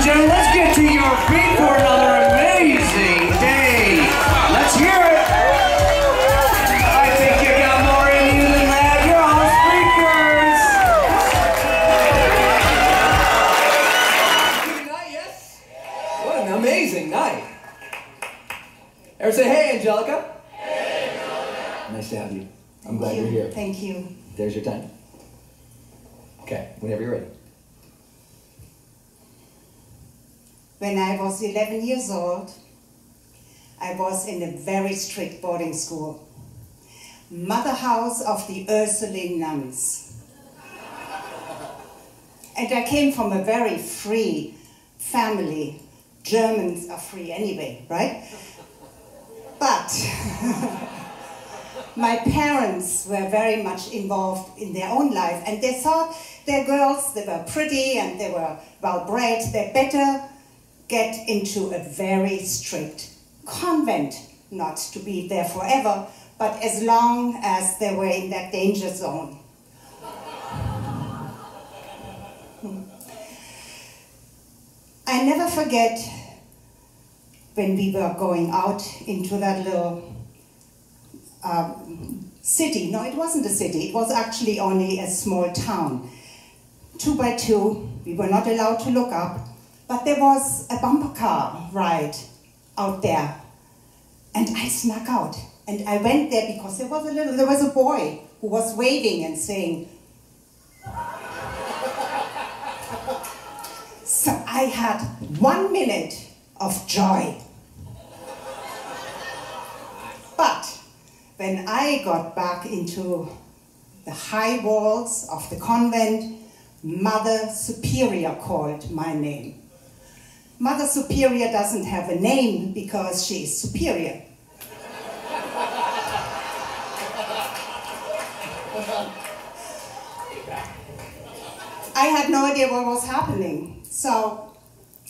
gentlemen, let's get to your feet for another amazing day. Let's hear it. I think you got more in you than that. You're all speakers. Good night, yes? What an amazing night. Everyone say, hey, Angelika. Hey, Angelika. Nice to have you. I'm glad you're here. Thank you. There's your time. Okay, whenever you're ready. When I was 11 years old, I was in a very strict boarding school. Mother house of the Ursuline nuns. And I came from a very free family. Germans are free anyway, right? But my parents were very much involved in their own life, and they thought their girls, they were pretty and they were well-bred, they better get into a very strict convent, not to be there forever, but as long as they were in that danger zone. I never forget when we were going out into that little city. No, it wasn't a city, it was actually only a small town. 2 by 2, we were not allowed to look up, but there was a bumper car ride out there. And I snuck out. And I went there because there was a boy who was waving and saying. So I had 1 minute of joy. But when I got back into the high walls of the convent, Mother Superior called my name. Mother Superior doesn't have a name because she is superior. I had no idea what was happening,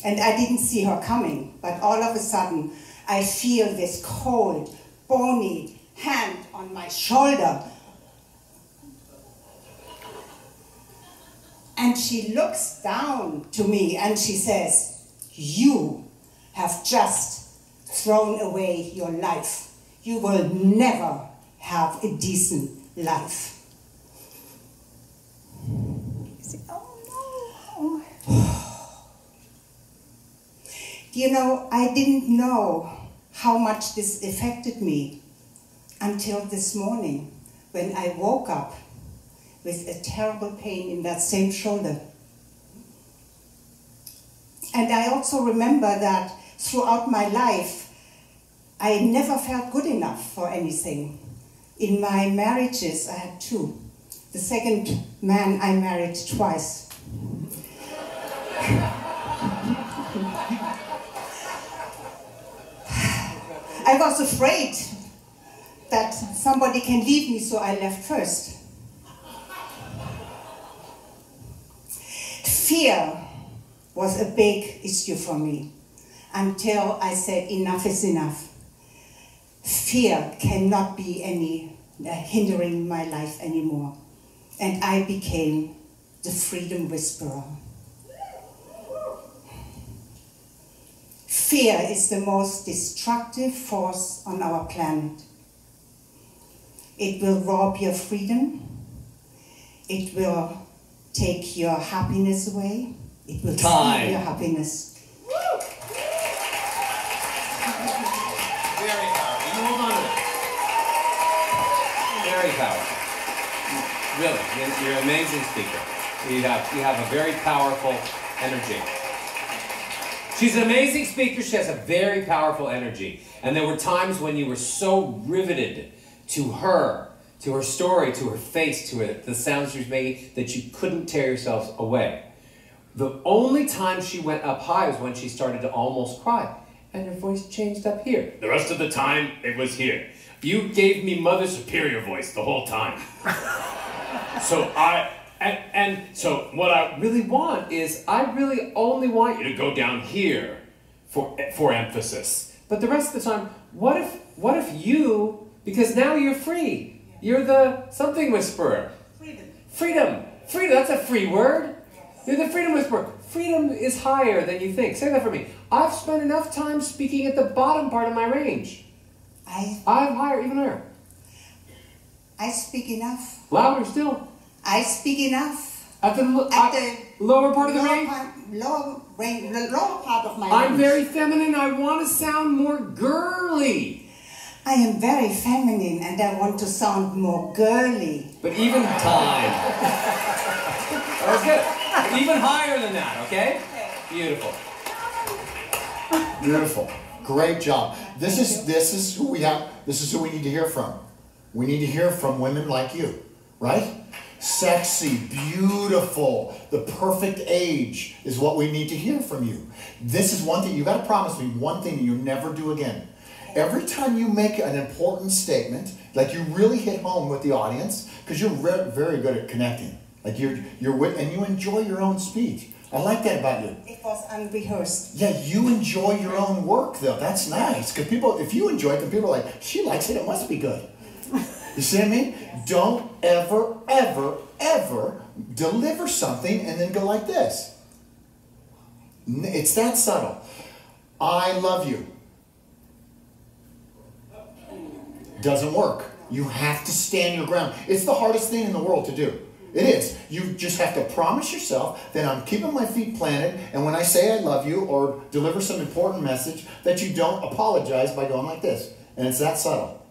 and I didn't see her coming, but all of a sudden I feel this cold, bony hand on my shoulder. And she looks down to me and she says, "You have just thrown away your life. You will never have a decent life." Oh no. You know, I didn't know how much this affected me until this morning when I woke up with a terrible pain in that same shoulder. And I also remember that throughout my life, I never felt good enough for anything. In my marriages, I had 2. The second man I married twice. I was afraid that somebody can leave me, so I left first. Fear was a big issue for me until I said enough is enough. Fear cannot be hindering my life anymore. And I became the freedom whisperer. Fear is the most destructive force on our planet. It will rob your freedom. It will take your happiness away. It will steal your happiness. Very powerful. You hold on to it. Very powerful. Really, you're an amazing speaker. You have a very powerful energy. She's an amazing speaker. She has a very powerful energy. And there were times when you were so riveted to her story, to her face, to the sounds she was making, that you couldn't tear yourselves away. The only time she went up high was when she started to almost cry. And her voice changed up here. The rest of the time, it was here. You gave me Mother Superior voice the whole time. So what I really want is, I really only want you to go down here for emphasis. But the rest of the time, what if you, because now you're free. You're the something whisperer. Freedom. Freedom. Freedom, that's a free word. You're the freedom whisperer. freedom is higher than you think. Say that for me. I've spent enough time speaking at the bottom part of my range. I'm higher, even higher. I speak enough. Louder still. I speak enough. At the lower part of the range? Lower part of my range. I'm very feminine. I want to sound more girly. I am very feminine and I want to sound more girly. But even time. That's good. Even higher than that, okay? Beautiful. Beautiful. Great job. This is who we have. This is who we need to hear from. We need to hear from women like you, right? Sexy, beautiful, the perfect age is what we need to hear from you. This is one thing, you got to promise me one thing you never do again. Every time you make an important statement, like you really hit home with the audience, because you're very good at connecting. Like you're with, and you enjoy your own speech. I like that about you. It was unrehearsed. Yeah, you enjoy your own work though. That's nice. Because people, if you enjoy it, then people are like, she likes it, it must be good. You see what I mean? Yes. Don't ever, ever, ever deliver something and then go like this. It's that subtle. I love you. Doesn't work. You have to stand your ground. It's the hardest thing in the world to do. It is. You just have to promise yourself that I'm keeping my feet planted, and when I say I love you or deliver some important message, that you don't apologize by going like this. And it's that subtle.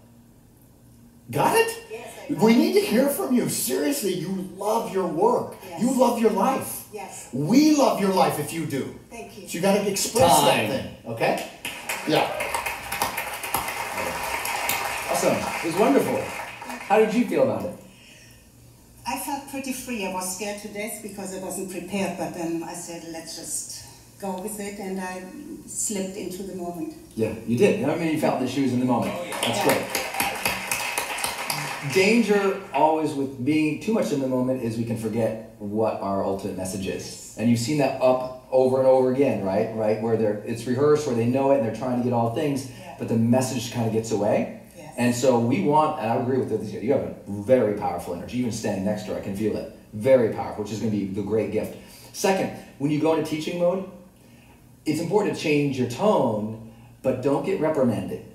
Got it? Yes, we need to hear from you. Seriously, you love your work. Yes. You love your life. Yes. We love your life if you do. Thank you. So you got to express that thing, okay? Yeah. Awesome. It was wonderful. How did you feel about it? I felt pretty free. I was scared to death because I wasn't prepared, but then I said, let's just go with it, and I slipped into the moment. Yeah, you did. I mean, you felt the shoes in the moment. That's great. Danger always with being too much in the moment is we can forget what our ultimate message is. And you've seen that up over and over again, right? Where it's rehearsed, where they know it and they're trying to get all things, but the message kind of gets away. And so we want, and I agree with this, you have a very powerful energy. Even standing next to her, I can feel it. Very powerful, which is going to be the great gift. Second, when you go into teaching mode, it's important to change your tone, but don't get reprimanded.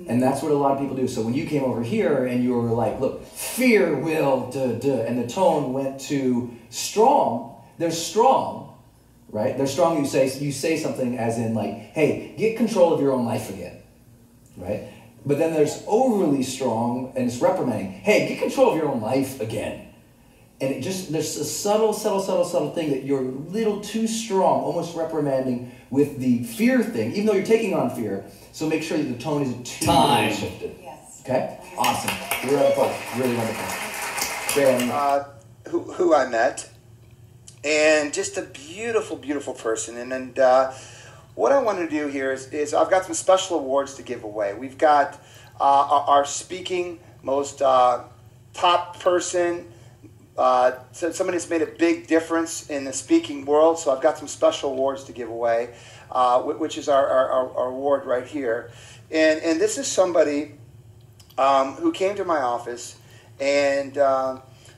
And that's what a lot of people do. So when you came over here and you were like, look, fear will, and the tone went to strong, they're strong, right? They're strong, you say something as in like, hey, get control of your own life again, right? But then there's overly strong, and it's reprimanding. Hey, get control of your own life again. And there's a subtle thing that you're a little too strong, almost reprimanding with the fear thing, even though you're taking on fear. So make sure that the tone isn't too shifted. Yes. Okay? Awesome. You're on the phone. Really wonderful. Who I met, and just a beautiful, beautiful person. And what I want to do here is I've got some special awards to give away. We've got our speaking most top person, so somebody that's made a big difference in the speaking world. So I've got some special awards to give away, which is our award right here. And this is somebody who came to my office, and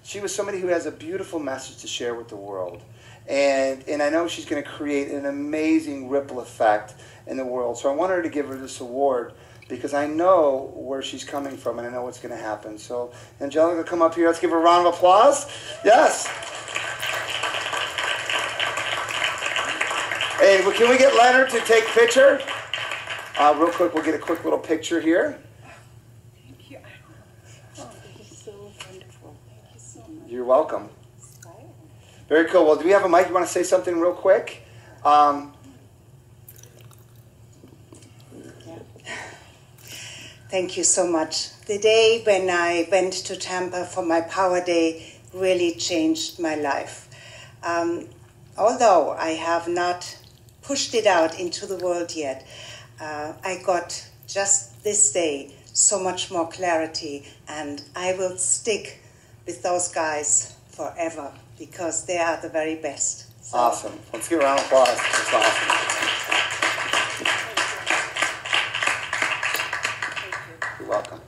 she was somebody who has a beautiful message to share with the world. And I know she's going to create an amazing ripple effect in the world. So I want her to give her this award because I know where she's coming from and I know what's going to happen. So Angelika, come up here. Let's give her a round of applause. Yes. Hey, can we get Leonard to take a picture? Real quick, we'll get a quick little picture here. Thank you. Oh, this is so wonderful. Thank you so much. You're welcome. Very cool. Well, do we have a mic? You want to say something real quick? Thank you so much. The day when I went to Tampa for my Power Day really changed my life. Although I have not pushed it out into the world yet, I got just this day so much more clarity, and I will stick with those guys forever, because they are the very best. So. Awesome. Let's give a round of applause. That's awesome. You're welcome.